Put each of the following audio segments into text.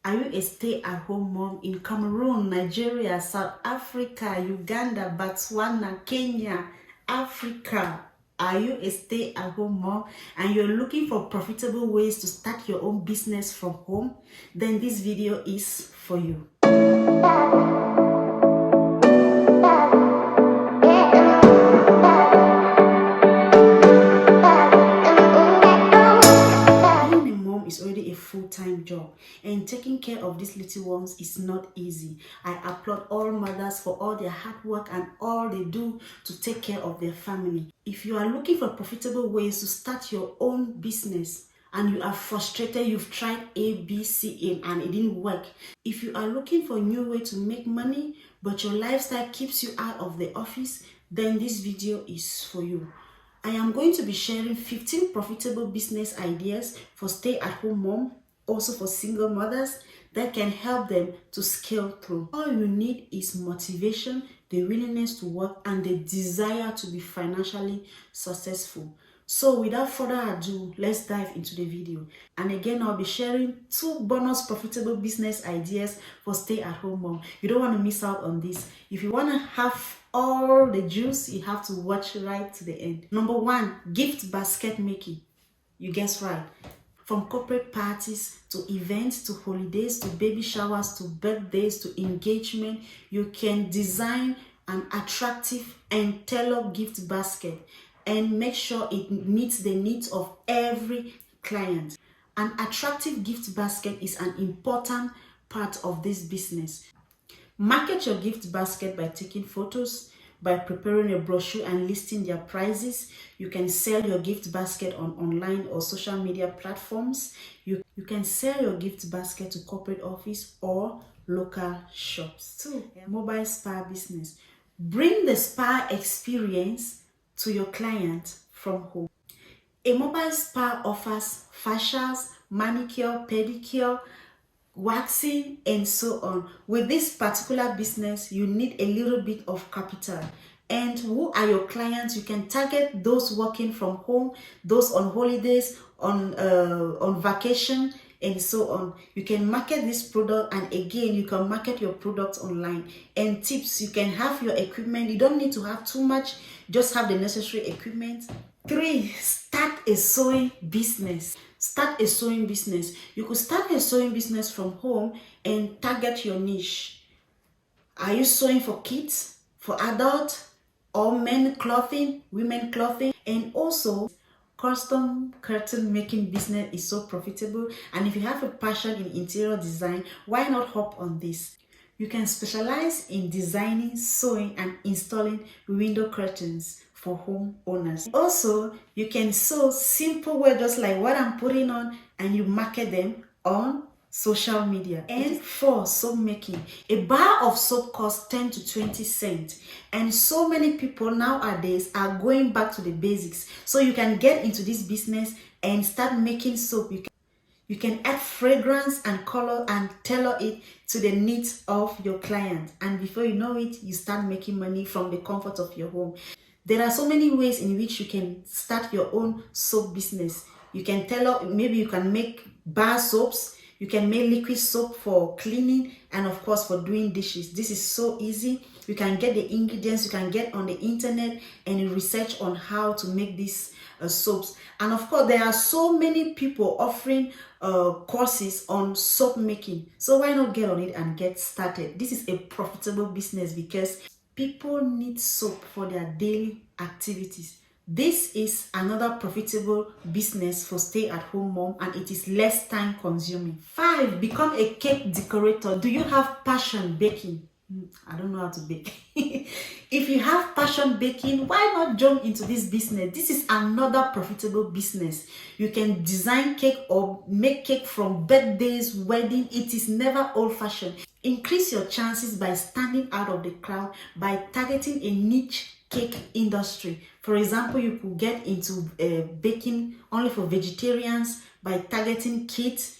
Are you a stay-at-home mom in Cameroon, Nigeria, South Africa, Uganda, Botswana, Kenya, Africa? Are you a stay-at-home mom and you're looking for profitable ways to start your own business from home? Then this video is for you. Is already a full-time job, and taking care of these little ones is not easy. I applaud all mothers for all their hard work and all they do to take care of their family. If you are looking for profitable ways to start your own business and you are frustrated, you've tried A, B, C, and it didn't work. If you are looking for a new way to make money but your lifestyle keeps you out of the office, then this video is for you. I am going to be sharing 15 profitable business ideas for stay-at-home mom, also for single mothers, that can help them to scale through. All you need is motivation, the willingness to work, and the desire to be financially successful. So without further ado, let's dive into the video. And again, I'll be sharing 2 bonus profitable business ideas for stay-at-home mom. You don't want to miss out on this. If you want to have all the juice, you have to watch right to the end. Number 1, gift basket making. You guessed right. From corporate parties to events to holidays to baby showers to birthdays to engagement, you can design an attractive and tailored gift basket and make sure it meets the needs of every client. An attractive gift basket is an important part of this business. Market your gift basket by taking photos, by preparing a brochure and listing their prices. You can sell your gift basket on online or social media platforms. You can sell your gift basket to corporate office or local shops. 2, mobile spa business. Bring the spa experience to your client from home. A mobile spa offers facials, manicure, pedicure, waxing, and so on. With this particular business, you need a little bit of capital. And who are your clients? You can target those working from home, those on holidays, on vacation, and so on. You can market this product, and again, you can market your product online. And tips, you can have your equipment. You don't need to have too much, just have the necessary equipment. 3, start a sewing business. Start a sewing business. You could start a sewing business from home and target your niche. Are you sewing for kids, for adults, or men clothing, women clothing? And also, custom curtain making business is so profitable, and if you have a passion in interior design, why not hop on this? You can specialize in designing, sewing, and installing window curtains for home owners. Also, you can sew simple wear just like what I'm putting on, and you market them on social media. And 4, soap making. A bar of soap costs 10 to 20 cents, and so many people nowadays are going back to the basics. So you can get into this business and start making soap. You can add fragrance and color and tailor it to the needs of your client, and before you know it, you start making money from the comfort of your home. There are so many ways in which you can start your own soap business. You can tailor, maybe you can make bar soaps, you can make liquid soap for cleaning, and of course for doing dishes. This is so easy. You can get the ingredients, you can get on the internet and research on how to make these soaps. And of course, there are so many people offering courses on soap making. So why not get on it and get started? This is a profitable business because people need soap for their daily activities. This is another profitable business for stay-at-home mom, and it is less time consuming. 5, become a cake decorator. Do you have passion baking? I don't know how to bake. If you have passion baking, why not jump into this business? This is another profitable business. You can design cake or make cake from birthdays, wedding. It is never old-fashioned. Increase your chances by standing out of the crowd by targeting a niche cake industry. For example, you could get into baking only for vegetarians by targeting kids.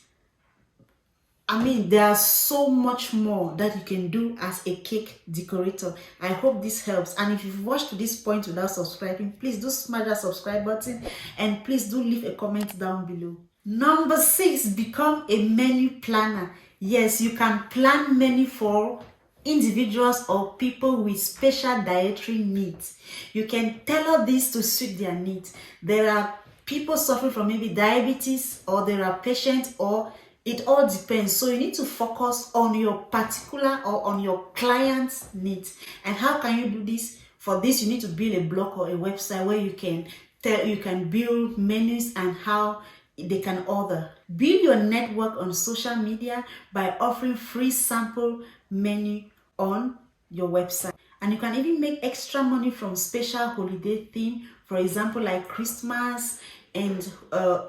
I mean, there's so much more that you can do as a cake decorator. I hope this helps. And if you've watched to this point without subscribing, please do smash that subscribe button, and please do leave a comment down below. Number 6, become a menu planner. Yes, you can plan menu for individuals or people with special dietary needs. You can tailor this to suit their needs. There are people suffering from maybe diabetes, or there are patients, or it all depends. So you need to focus on your particular or on your client's needs. And how can you do this? For this, you need to build a blog or a website where you can build menus and how they can order. Build your network on social media by offering free sample menu on your website. And you can even make extra money from special holiday theme, for example, like Christmas and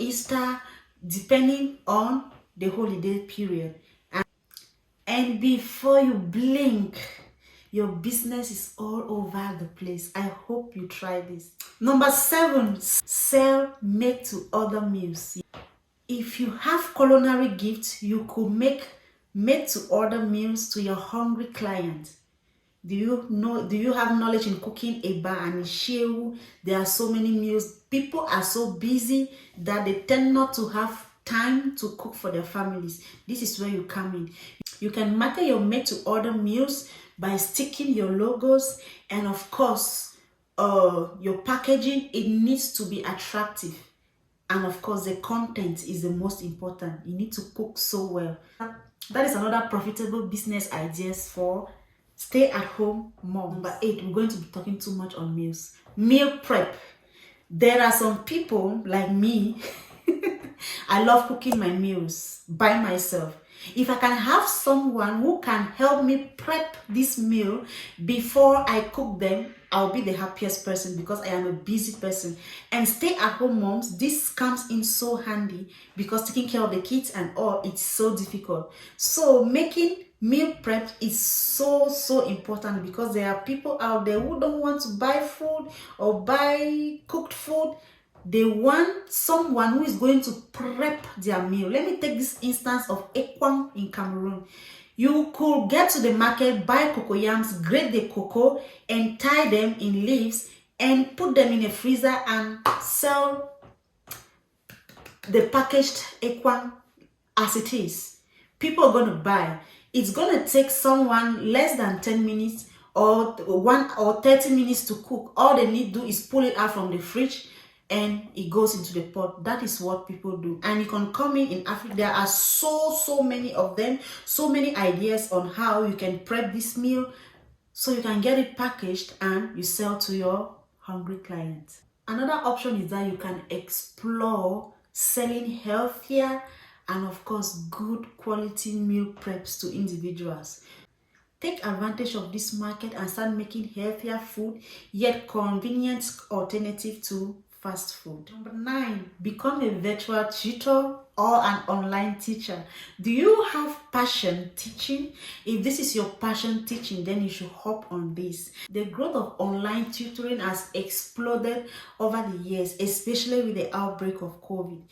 Easter, depending on the holiday period. And before you blink, your business is all over the place. I hope you try this. Number 7, sell made to order meals. If you have culinary gifts, you could make made to order meals to your hungry client. Do you have knowledge in cooking eba and ishewu? There are so many meals. People are so busy that they tend not to have time to cook for their families. This is where you come in. You can market your made to order meals by sticking your logos, and of course your packaging. It needs to be attractive, and of course the content is the most important. You need to cook so well. That is another profitable business ideas for stay-at-home mom. Number 8, we're going to be talking too much on meals. Meal prep. There are some people like me I love cooking my meals by myself. If I can have someone who can help me prep this meal before I cook them, I'll be the happiest person, because I am a busy person. And stay-at-home moms, this comes in so handy, because taking care of the kids and all, it's so difficult. So making meal prep is so important, because there are people out there who don't want to buy food or buy cooked food. They want someone who is going to prep their meal. Let me take this instance of ekwang in Cameroon. You could get to the market, buy cocoyams, grate the cocoa, and tie them in leaves and put them in a freezer and sell the packaged ekwang as it is. People are going to buy. It's going to take someone less than 10 minutes or 1 or 30 minutes to cook. All they need to do is pull it out from the fridge and it goes into the pot. That is what people do. And you can come in Africa. There are so many of them, so many ideas on how you can prep this meal so you can get it packaged and you sell to your hungry clients. Another option is that you can explore selling healthier and of course good quality meal preps to individuals. Take advantage of this market and start making healthier food, yet convenient alternative to fast food. Number 9, become a virtual tutor or an online teacher. Do you have passion teaching? If this is your passion teaching, then you should hop on this. The growth of online tutoring has exploded over the years, especially with the outbreak of COVID.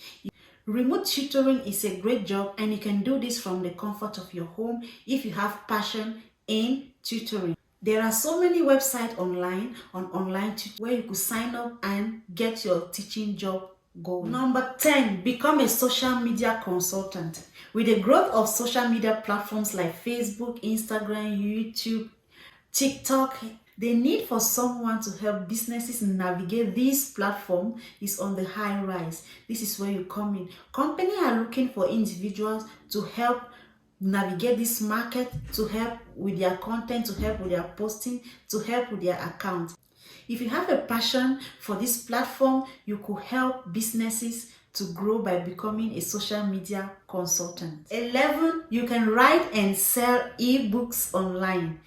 Remote tutoring is a great job, and you can do this from the comfort of your home if you have passion in tutoring. There are so many websites online where you could sign up and get your teaching job going. Number 10, become a social media consultant. With the growth of social media platforms like Facebook, Instagram, YouTube, TikTok, the need for someone to help businesses navigate this platform is on the high rise. This is where you come in. Companies are looking for individuals to help navigate this market, to help with their content, to help with their posting, to help with their account. If you have a passion for this platform, you could help businesses to grow by becoming a social media consultant. 11, you can write and sell ebooks online.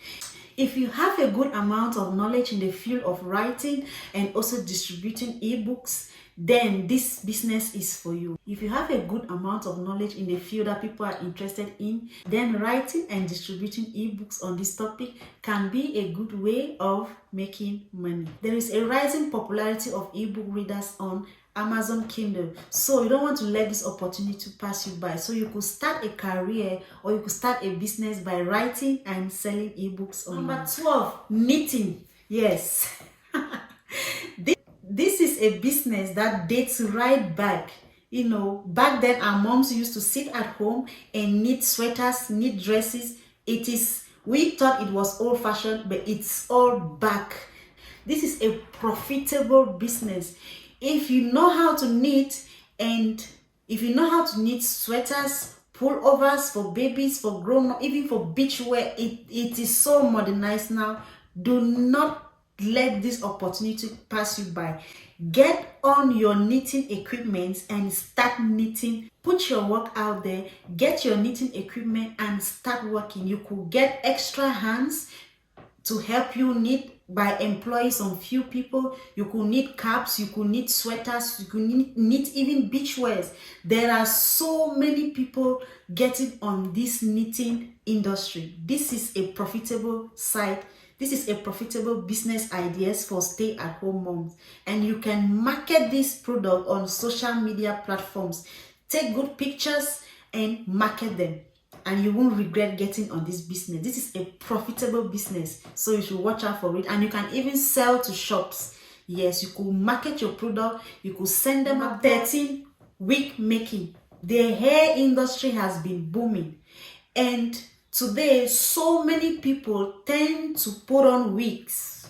If you have a good amount of knowledge in the field of writing and also distributing ebooks, then this business is for you. If you have a good amount of knowledge in the field that people are interested in, then writing and distributing ebooks on this topic can be a good way of making money. There is a rising popularity of ebook readers on Amazon Kindle, so you don't want to let this opportunity pass you by. So you could start a career or you could start a business by writing and selling ebooks online. Number 12, knitting. Yes. This is a business that dates right back. You know, back then our moms used to sit at home and knit sweaters, knit dresses. We thought it was old-fashioned, but it's all back. This is a profitable business. If you know how to knit, and if you know how to knit sweaters, pullovers for babies, for grown-up, even for beach wear, it is so modernized now. Do not let this opportunity pass you by. Get on your knitting equipment and start knitting. Put your work out there, get your knitting equipment and start working. You could get extra hands to help you knit by employing some few people. You could knit caps, you could knit sweaters, you could knit even beach wears. There are so many people getting on this knitting industry. This is a profitable side. This is a profitable business ideas for stay-at-home moms, and you can market this product on social media platforms. Take good pictures and market them, and you won't regret getting on this business. This is a profitable business, so you should watch out for it. And you can even sell to shops. Yes, you could market your product. You could send them up. 13, wig making. The hair industry has been booming, and today so many people tend to put on wigs.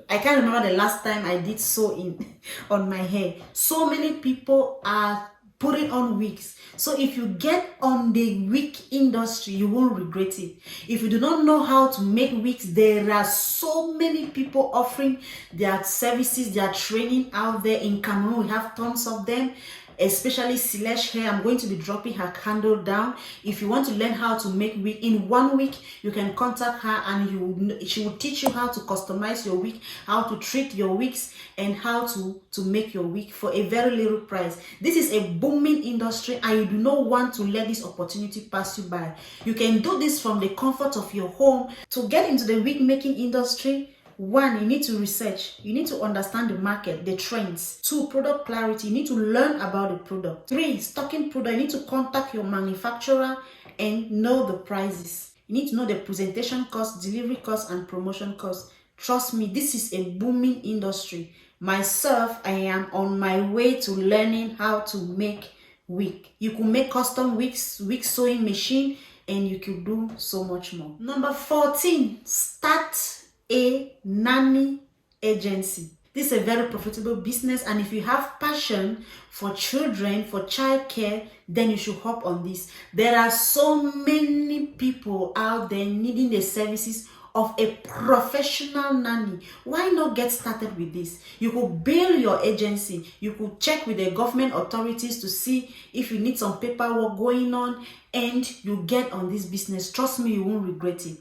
I can't remember the last time I did sewing on my hair. So many people are putting on wigs. So if you get on the wig industry, you won't regret it. If you do not know how to make wigs, there are so many people offering their services, their training out there. In Cameroon, we have tons of them, especially Silesh Hair. I'm going to be dropping her handle down. If you want to learn how to make wig in 1 week, you can contact her, and she will teach you how to customize your wig, how to treat your wigs, and how to make your wig for a very little price. This is a booming industry, and you do not want to let this opportunity pass you by. You can do this from the comfort of your home. To get into the wig making industry, 1, you need to research. You need to understand the market, the trends. 2, product clarity. You need to learn about the product. 3, stocking product. You need to contact your manufacturer and know the prices. You need to know the presentation cost, delivery cost, and promotion cost. Trust me, this is a booming industry. Myself, I am on my way to learning how to make wig. You could make custom wigs, wig sewing machine, and you could do so much more. Number 14, start a nanny agency. This is a very profitable business, and if you have passion for children, for childcare, then you should hop on this. There are so many people out there needing the services of a professional nanny. Why not get started with this? You could build your agency. You could check with the government authorities to see if you need some paperwork going on, and you get on this business. Trust me, you won't regret it.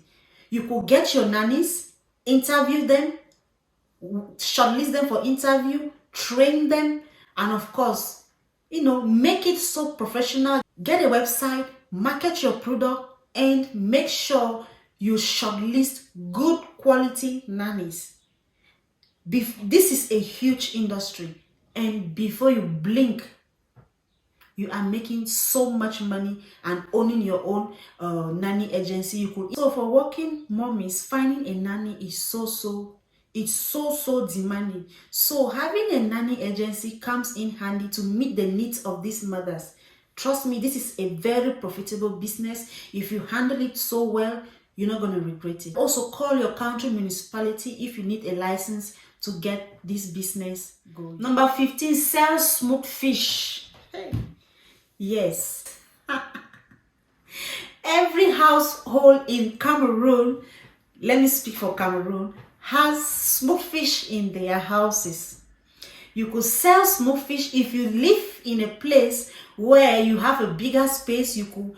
You could get your nannies, interview them, shortlist them for interview, train them, and of course, make it so professional. Get a website, market your product, and make sure you shortlist good quality nannies. This is a huge industry, and before you blink, you are making so much money and owning your own nanny agency. So for working mommies, finding a nanny is so demanding. So having a nanny agency comes in handy to meet the needs of these mothers. Trust me, this is a very profitable business. If you handle it so well, you're not going to regret it. Also, call your country municipality if you need a license to get this business going. Number 15, sell smoked fish. Yes. Every household in Cameroon, let me speak for Cameroon, has smoked fish in their houses. You could sell smoked fish. If you live in a place where you have a bigger space, you could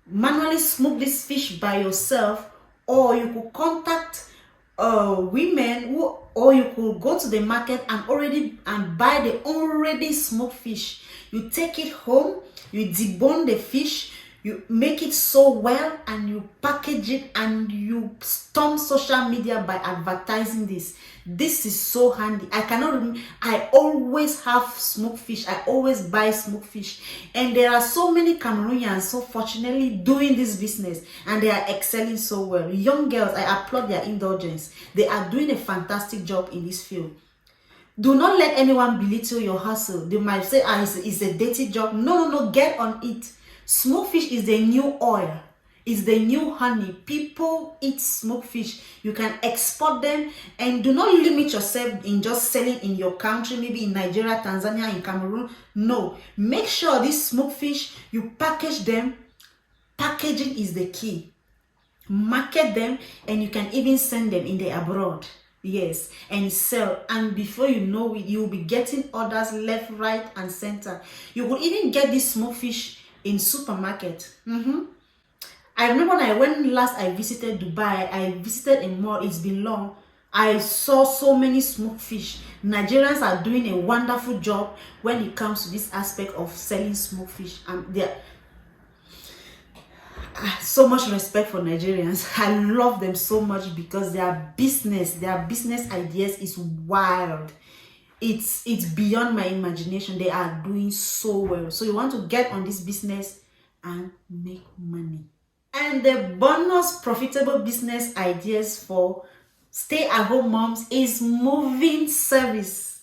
manually smoke this fish by yourself, or you could contact women or you could go to the market and buy the already smoked fish. You take it home, you debone the fish, you make it so well, and you package it, and you storm social media by advertising this. This is so handy. I always have smoked fish. I always buy smoked fish, and there are so many Cameroonians so fortunately doing this business, and they are excelling so well. Young girls, I applaud their indulgence. They are doing a fantastic job in this field. Do not let anyone belittle your hustle. They might say, it's a dirty job. No, get on it. Smoked fish is the new oil. It's the new honey. People eat smoked fish. You can export them, and do not limit yourself in just selling in your country, maybe in Nigeria, Tanzania, in Cameroon. No, make sure these smoked fish, you package them. Packaging is the key. Market them, and you can even send them in the abroad. Yes, and sell, and before you know it, you'll be getting orders left, right, and center. You will even get this smoked fish in supermarket. I remember when last I visited Dubai, I visited a mall. It's been long. I saw so many smoked fish. Nigerians are doing a wonderful job when it comes to this aspect of selling smoked fish, and they're so much respect for Nigerians. I love them so much because their business ideas is wild. It's beyond my imagination. They are doing so well. So you want to get on this business and make money. And the bonus profitable business ideas for stay-at-home moms is moving service.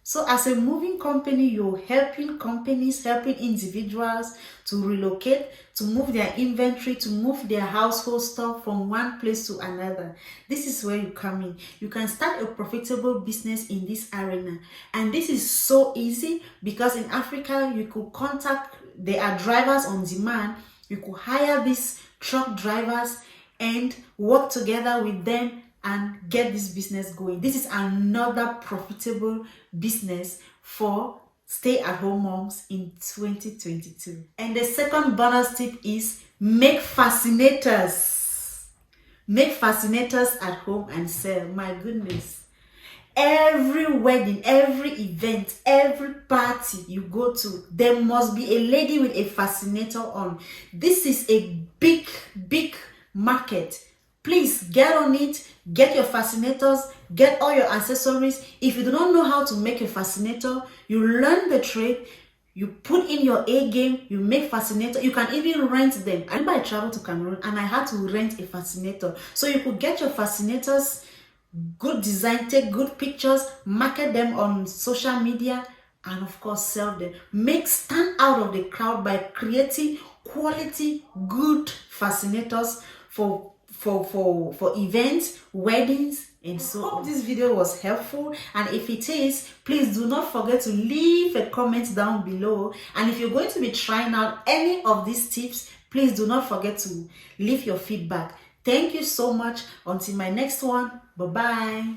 So as a moving company, you're helping companies, helping individuals to relocate, to move their inventory, to move their household stuff from one place to another. This is where you come in. You can start a profitable business in this arena. And this is so easy because in Africa, you could contact, there are drivers on demand. You could hire these truck drivers and work together with them and get this business going. This is another profitable business for stay-at-home moms in 2022. And the second bonus tip is make fascinators. Make fascinators at home and sell. My goodness. Every wedding, every event, every party you go to, there must be a lady with a fascinator on. This is a big market. Please get on it, get your fascinators, get all your accessories. If you do not know how to make a fascinator, you learn the trade, you put in your A game, you make fascinator. You can even rent them. I remember I traveled to Cameroon and I had to rent a fascinator. So you could get your fascinators, good design, take good pictures, market them on social media, and of course sell them. Stand out of the crowd by creating quality, good fascinators for events, weddings, and so on. I hope this video was helpful, and if it is, please do not forget to leave a comment down below. And if you're going to be trying out any of these tips, please do not forget to leave your feedback. Thank you so much. Until my next one, bye bye.